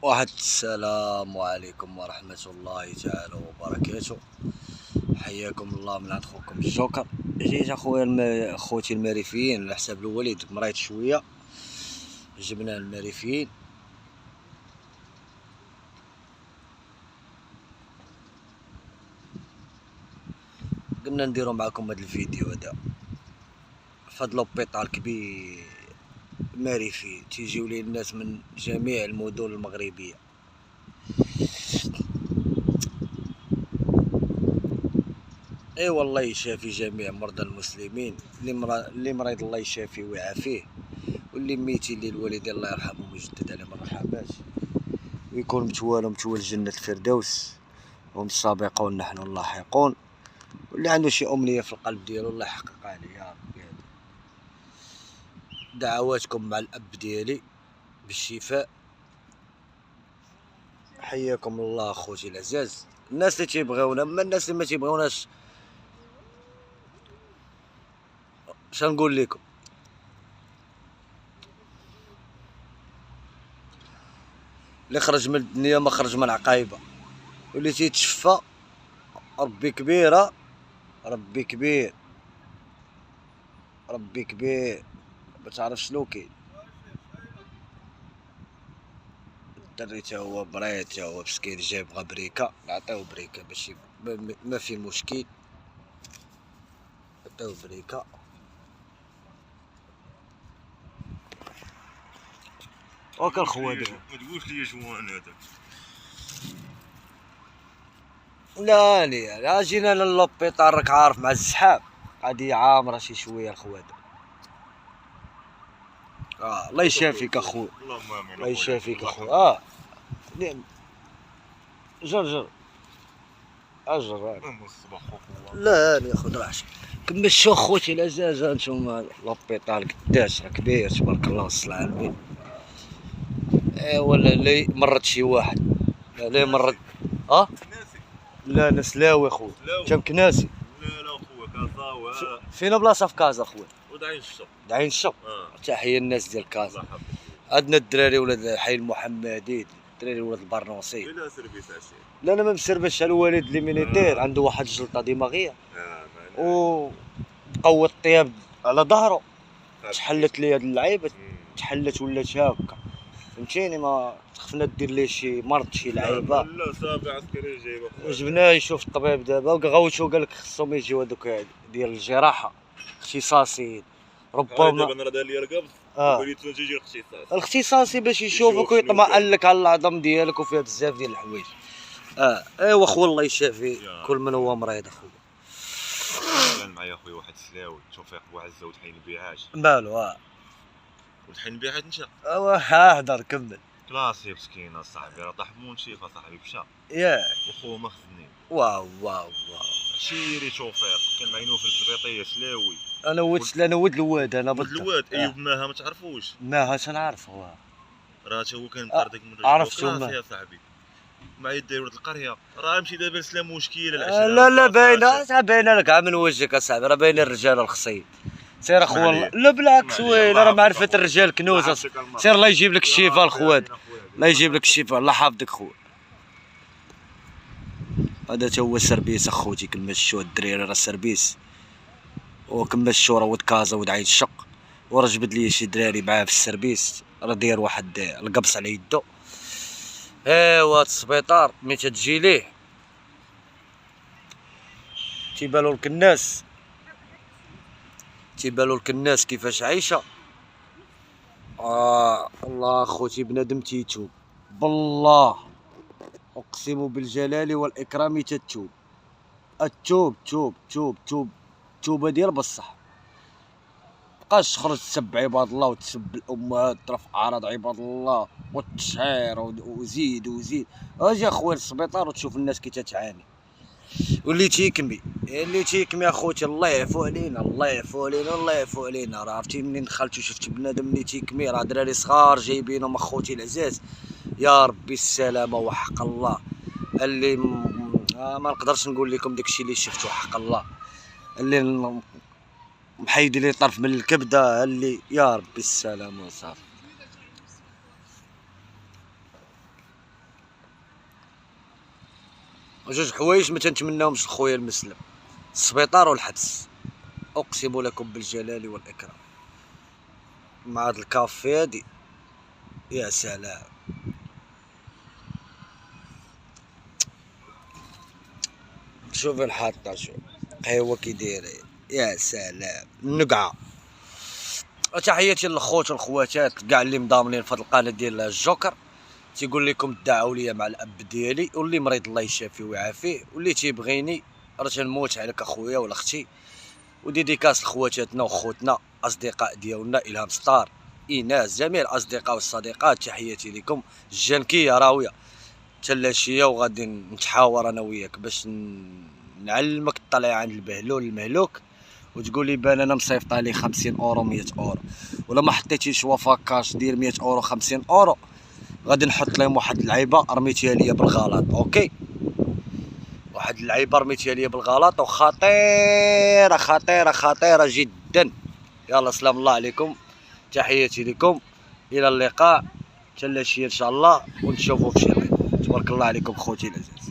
واحد السلام عليكم ورحمة الله تعالى وبركاته. حياكم الله من عند خوكم الجوكر. جيت اخويا خوتي المريفيين على حساب الوالد مريض شوية، جبنا المريفيين. قلنا نديرو معاكم هاد الفيديو هذا فهاد لوبيطال كبير مريفي تيجيو ليه الناس من جميع المدن المغربية. اي والله يشافي جميع مرضى المسلمين، اللي مريض الله يشافيه ويعافيه، واللي ميتين للوالدين الله يرحمهم ويجدد عليهم الرحمات ويكون متوال جنة الفردوس، هم السابقون نحن اللاحقون. واللي عنده شي أمنية في القلب ديالو الله يحققها عليه يا ربي. دعواتكم مع الأب ديالي بالشفاء. حياكم الله خوتي العزاز، الناس اللي تيبغيونا، اما الناس اللي ما تيبغيوناش شنقول لكم. اللي خرج من الدنيا ما خرج من عقايبه، واللي تيتشفى ربي كبيره، ربي كبير، ربي كبير، ما تعرف شنو كاين. الدري تا هو بريد، تا هو مسكين جاي بغا بريكه، نعطيوه بريكه ماشي ما في مشكل، نعطيوه بريكه. وكل خوادر ما تقولش لي جوان هذاك. لا جينا للوبيطال، راك عارف مع الزحام غادي عامره شي شويه الخوادر. الله يشافيك اخويا، اللهم امين. الله يشافيك اخويا. جر اجر. لا خذ راحتك. كمشوا خوتي العزاز، هانتوما لوبيطال قداش راه كبير تبارك الله والصلاة على النبي. ولا لي مرض شي واحد، لا مرض. لا نسلاوي خويا، جاب كناسي. لا خويا كازا فينا بلاصه في كازا خويا، ودعين الشط. دعين الشط. تحيه الناس ديال كازا. عندنا الدراري ولاد حي المحمدي، الدراري ولاد البرنوسي. لا سيرفيس عشيه. لا انا ما مسربش، الوالد اللي مينيتير عنده واحد الجلطه دماغيه و قوى الطياب على ظهره، تحلت لي هاد اللعيبه، تحلت ولات هاكا فهمتيني. ما خفنا دير ليه شي مرض شي لعيبه. لا صافي عسكري جايبه. جبناه يشوف الطبيب دابا وغاوتو، قالك خصهم يجيو هادوك ديال الجراحه اختصاصيين ربما. دابا انا راه دار لي رقبت وليت نجي الاختصاص الاختصاصي باش يشوفك ويطمئن لك على العظم ديالك، وفيها بزاف ديال الحوايج. ايوا خويا الله يشافي كل من هو مريض اخويا. كان معايا خويا واحد السلاوي توفيق بوعزه وتحين بيعاش مالو وتحين بيعاش نتا. هدر كمل. كلاسي مسكين صاحبي، راه طاح بمونشيفه صاحبي مشى ياك وخوه ما خذني. واو شيري توفيق كان معينو في الزبيطيه سلاوي. انا ود الواد، انا ولد الواد ايوب ماها ما تعرفوش. ماها تنعرفو راه هو كان طاردك من عرفتو يا صاحبي معايا داير ولد القريه، راه نمشي دابا نسلم مشكله. لا باينه لك من وجهك اصاحبي، راه باين الرجال الخصيين. سير اخويا، لا بالعكس ويلي راه معرفه الرجال كنوزه. سير الله يجيب لك الشفاء الخواد، الله يجيب لك الشفاء، الله حافظك خويا. هذا تا هو السربيس اخوتي، كنمشيو الدريري راه السربيس، وكنمشيو راه ود كازا ود عين الشق، وراه جبد لي شي دراري معاه في السربيس، راه داير واحد القبص على يدو. ايوا السبيطار ملي تجي ليه تيبانو لك الناس كيفاش عايشه. الله خوتي بنادم تيتوب بالله، اقسم بالجلال والاكرام تتوب. التوب توبه ديال بصح. مبقاش تخرج تسب عباد الله وتسب الامهات، ترفع اعراض عباد الله وتشهير وزيد. اجي اخويا للسبيطار وتشوف الناس كي تتعاني. واللي تيكمي اخوتي الله يعفو علينا، الله يعفو علينا. راه عرفتي منين دخلت وشفت بنادم اللي تيكمي، راه دراري صغار جايبينهم اخوتي العزاز. يا ربي السلامه وحق الله اللي ما نقدرش نقول لكم داكشي اللي شفتو حق الله، اللي محيد لي طرف من الكبده، اللي يا ربي السلامه وصافي. جوج حوايج ما تنتمناهمش لخويا المسلم، السبيطار والحبس، اقسم لكم بالجلال والاكرام. مع هاد الكافي هادي يا سلام. شوف الحاطه، شوف قهوه كي دايره يا سلام النقعه. تحياتي للخوت والخواتات كاع اللي مضامنين في هاد القناه ديال الجوكر. تيقول لكم دعوا لي مع الاب ديالي، واللي مريض الله يشافيه ويعافيه، واللي تيبغيني راه تنموت عليك اخويا ولا اختي. وديديكاس لخواتاتنا وخوتنا اصدقاء ديالنا الهام ستار، ايناس، جميع الاصدقاء والصديقات، تحياتي لكم. الجنكيه راويه تلاشيه، وغادي نتحاور انا وياك باش نعلمك الطليعه عند البهلول المهلوك، وتقول لي بان انا مصيفط عليه 50 اورو 100 اورو، ولا ما حطيتيش وفا كاش ديال 100 اورو 50 اورو غادي نحط لهم واحد اللعيبه رميتيها ليا بالغلط. اوكي، واحد اللعيبه رميتيها ليا بالغلط وخطيره خطيره خطيره جدا. يلا سلام الله عليكم، تحياتي لكم، الى اللقاء، تلاشي ان شاء الله ونشوفوا في شي. تبارك الله عليكم خوتي العزاز.